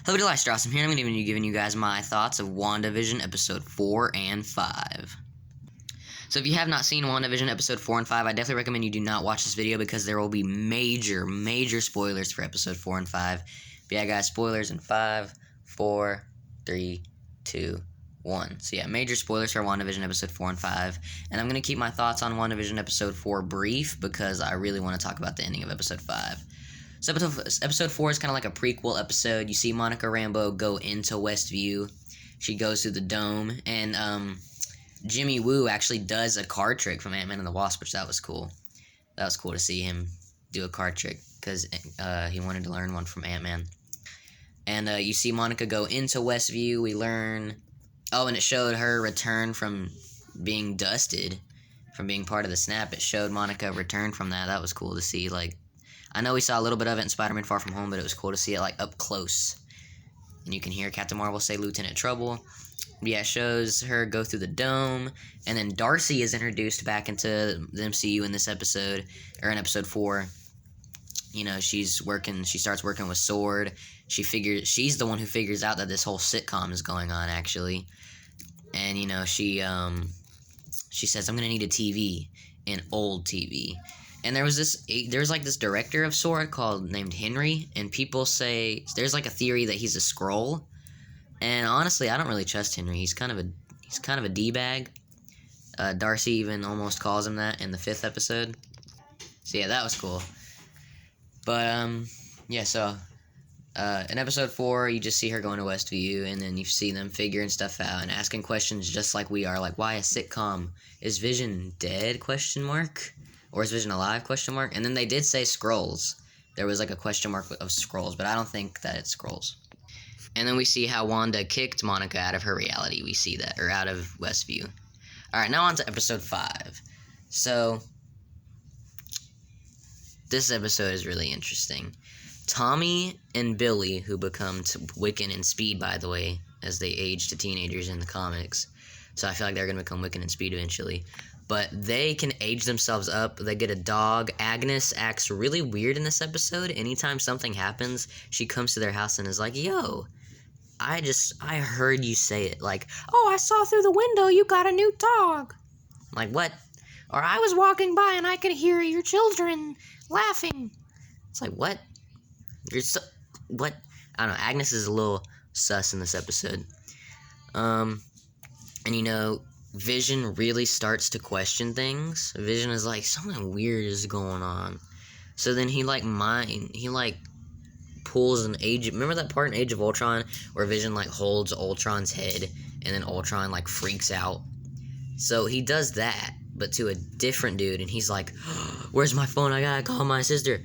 Hello, Delight I'm here, and I'm going to be giving you guys my thoughts of WandaVision Episode 4 and 5. So if you have not seen WandaVision Episode 4 and 5, I definitely recommend you do not watch this video because there will be major spoilers for Episode 4 and 5. But yeah, guys, spoilers in 5, 4, 3, 2, 1. So yeah, major spoilers for WandaVision Episode 4 and 5. And I'm going to keep my thoughts on WandaVision Episode 4 brief because I really want to talk about the ending of Episode 5. So episode 4 is kind of like a prequel episode. You see Monica Rambeau go into Westview. She goes through the dome, and Jimmy Woo actually does a card trick from Ant-Man and the Wasp, which that was cool. That was cool to see him do a card trick because he wanted to learn one from Ant-Man. And you see Monica go into Westview. We learn... Oh, and it showed her return from being dusted, from being part of the Snap. It showed Monica return from that. That was cool to see, like... I know we saw a little bit of it in Spider-Man Far From Home, but it was cool to see it, like, up close. And you can hear Captain Marvel say Lieutenant Trouble. But yeah, it shows her go through the dome. And then Darcy is introduced back into the MCU in this episode, or in Episode 4. You know, she starts working with Sword. She's the one who figures out that this whole sitcom is going on, actually. And, you know, she says, I'm gonna need a TV, an old TV. And there's like this director of sort named Henry, and people say there's like a theory that he's a Skrull. And honestly, I don't really trust Henry. He's kind of a d-bag. Darcy even almost calls him that in the 5th episode. So yeah, that was cool. But yeah, so in Episode 4, you just see her going to Westview, and then you see them figuring stuff out and asking questions just like we are, like, why a sitcom? Is Vision dead? Question mark. Or is Vision alive? Question mark. And then they did say Skrulls. There was like a question mark of Skrulls, but I don't think that it's Skrulls. And then we see how Wanda kicked Monica out of her reality. We see that, or out of Westview. Alright, now on to Episode 5. So, this episode is really interesting. Tommy and Billy, who become Wiccan and Speed, by the way, as they age to teenagers in the comics. So I feel like they're going to become Wiccan and Speed eventually. But they can age themselves up. They get a dog. Agnes acts really weird in this episode. Anytime something happens, she comes to their house and is like, yo, I heard you say it. Like, oh, I saw through the window you got a new dog. Like, what? Or I was walking by and I could hear your children laughing. It's like, what? What? I don't know. Agnes is a little sus in this episode. And you know... Vision really starts to question things. Vision is like, something weird is going on. So then he pulls an Age... Remember that part in Age of Ultron where Vision, like, holds Ultron's head and then Ultron, like, freaks out? So he does that, but to a different dude, and he's like, where's my phone? I gotta call my sister.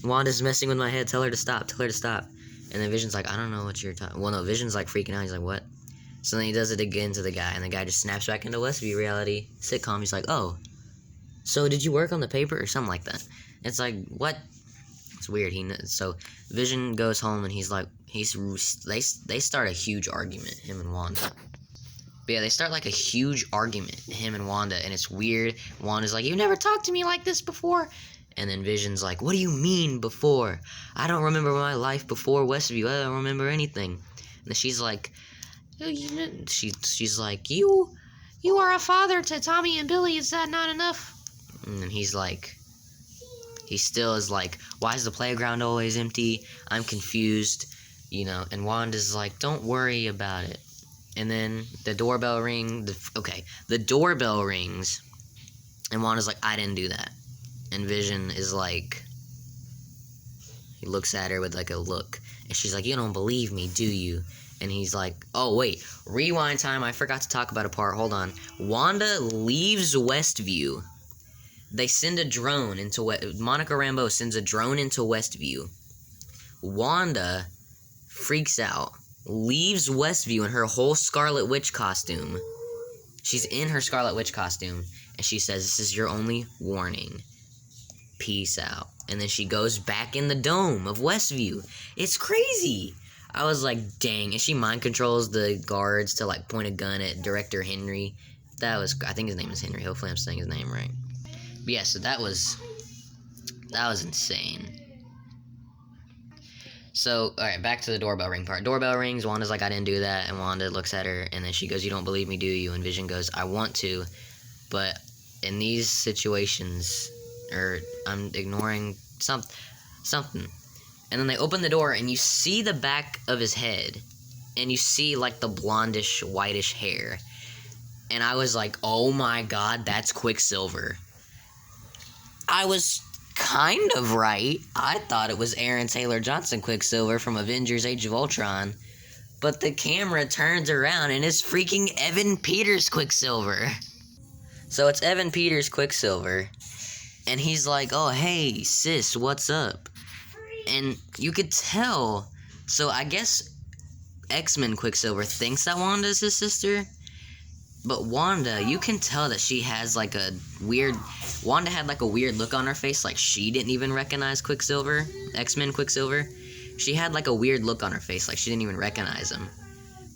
Wanda's messing with my head. Tell her to stop. And then Vision's like, I don't know what you're talking... Well, no, Vision's, like, freaking out. He's like, what? So then he does it again to the guy, and the guy just snaps back into Westview reality sitcom. He's like, oh, so did you work on the paper or something like that? It's like, what? It's weird. So Vision goes home, and he's like, they start a huge argument, him and Wanda. But yeah, they start like a huge argument, him and Wanda, and it's weird. Wanda's like, you never talked to me like this before. And then Vision's like, what do you mean before? I don't remember my life before Westview. I don't remember anything. And then she's like... She's like, you are a father to Tommy and Billy, is that not enough? And then he's like, he still is like, why is the playground always empty? I'm confused, you know, and Wanda's like, don't worry about it. And then the doorbell rings, and Wanda's like, I didn't do that. And Vision is like, he looks at her with like a look, and she's like, you don't believe me, do you? And he's like, oh, wait, rewind time. I forgot to talk about a part. Hold on. Wanda leaves Westview. They send a drone into... Monica Rambeau sends a drone into Westview. Wanda freaks out, leaves Westview in her whole Scarlet Witch costume. She's in her Scarlet Witch costume, and she says, this is your only warning. Peace out. And then she goes back in the dome of Westview. It's crazy. I was like, dang, and she mind controls the guards to, like, point a gun at Director Henry. I think his name is Henry. Hopefully I'm saying his name right. But yeah, so that was insane. So, alright, back to the doorbell ring part. Doorbell rings, Wanda's like, I didn't do that, and Wanda looks at her, and then she goes, you don't believe me, do you? And Vision goes, I want to, but in these situations, or I'm ignoring something. And then they open the door, and you see the back of his head, and you see, like, the blondish, whitish hair. And I was like, oh my god, that's Quicksilver. I was kind of right. I thought it was Aaron Taylor Johnson Quicksilver from Avengers Age of Ultron. But the camera turns around and it's freaking Evan Peters Quicksilver. So it's Evan Peters Quicksilver. And he's like, oh, hey, sis, what's up? And you could tell. So I guess X-Men Quicksilver thinks that Wanda's his sister. But Wanda, you can tell that she has like a weird... Wanda had like a weird look on her face, like she didn't even recognize Quicksilver, X-Men Quicksilver. She had like a weird look on her face, like she didn't even recognize him.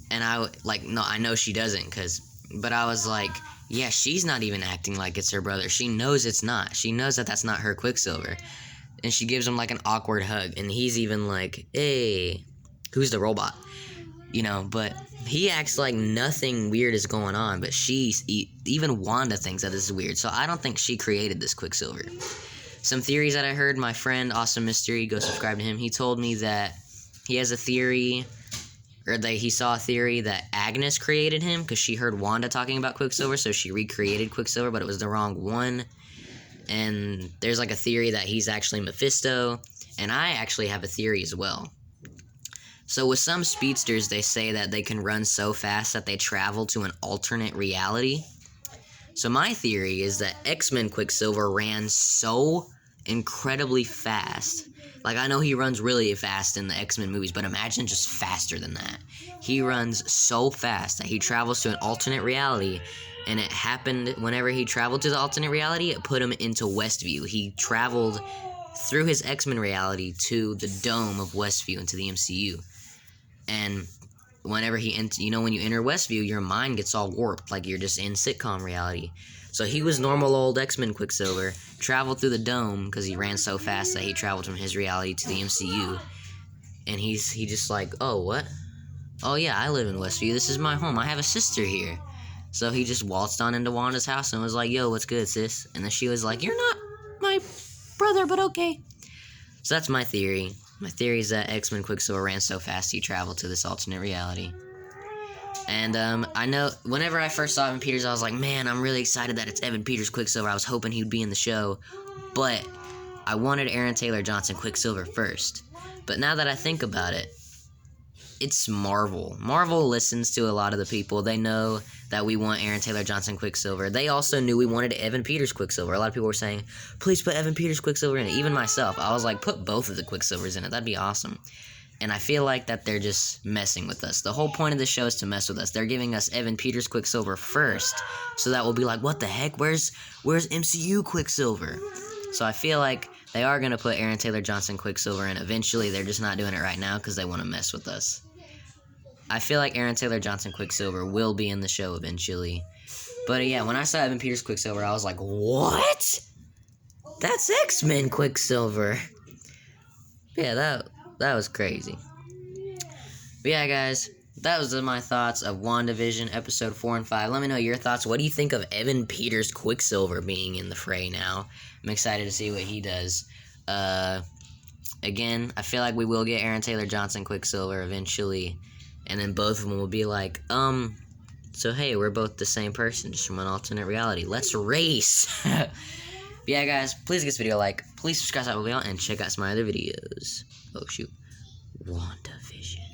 And I know she doesn't, but I was like, yeah, she's not even acting like it's her brother. She knows it's not. She knows that that's not her Quicksilver. And she gives him like an awkward hug, and he's even like, hey, who's the robot? You know, but he acts like nothing weird is going on, but even Wanda thinks that this is weird, so I don't think she created this Quicksilver. Some theories that I heard, my friend Awesome Mystery, go subscribe to him, he told me that he has a theory, or that he saw a theory that Agnes created him, because she heard Wanda talking about Quicksilver, so she recreated Quicksilver, but it was the wrong one. And there's like a theory that he's actually Mephisto, and I actually have a theory as well. So with some speedsters, they say that they can run so fast that they travel to an alternate reality. So my theory is that X-Men Quicksilver ran so incredibly fast. Like, I know he runs really fast in the X-Men movies, but imagine just faster than that. He runs so fast that he travels to an alternate reality, and it happened whenever he traveled to the alternate reality, it put him into Westview. He traveled through his X-Men reality to the dome of Westview, into the MCU. And whenever when you enter Westview, your mind gets all warped, like you're just in sitcom reality. So he was normal old X-Men Quicksilver, traveled through the dome, because he ran so fast that he traveled from his reality to the MCU. And he just like, oh, what? Oh yeah, I live in Westview, this is my home, I have a sister here. So he just waltzed on into Wanda's house and was like, yo, what's good, sis? And then she was like, you're not my brother, but okay. So that's my theory. My theory is that X-Men Quicksilver ran so fast he traveled to this alternate reality. And I know whenever I first saw Evan Peters, I was like, man, I'm really excited that it's Evan Peters Quicksilver. I was hoping he would be in the show. But I wanted Aaron Taylor Johnson Quicksilver first. But now that I think about it, it's Marvel. Marvel listens to a lot of the people. They know that we want Aaron Taylor Johnson Quicksilver. They also knew we wanted Evan Peters Quicksilver. A lot of people were saying, please put Evan Peters Quicksilver in it. Even myself. I was like, put both of the Quicksilvers in it. That'd be awesome. And I feel like that they're just messing with us. The whole point of the show is to mess with us. They're giving us Evan Peters Quicksilver first, so that we'll be like, what the heck? Where's MCU Quicksilver? So I feel like they are going to put Aaron Taylor Johnson Quicksilver in eventually. They're just not doing it right now because they want to mess with us. I feel like Aaron Taylor Johnson Quicksilver will be in the show eventually. But yeah, when I saw Evan Peters Quicksilver, I was like, what? That's X-Men Quicksilver. Yeah, that was crazy. But yeah, guys, that was my thoughts of WandaVision episode 4 and 5. Let me know your thoughts. What do you think of Evan Peters Quicksilver being in the fray now? I'm excited to see what he does. Again, I feel like we will get Aaron Taylor Johnson Quicksilver eventually. And then both of them will be like, so hey, we're both the same person, just from an alternate reality. Let's race! But yeah, guys, please give this video a like. Please subscribe to my video and check out some of my other videos. Oh, shoot. WandaVision.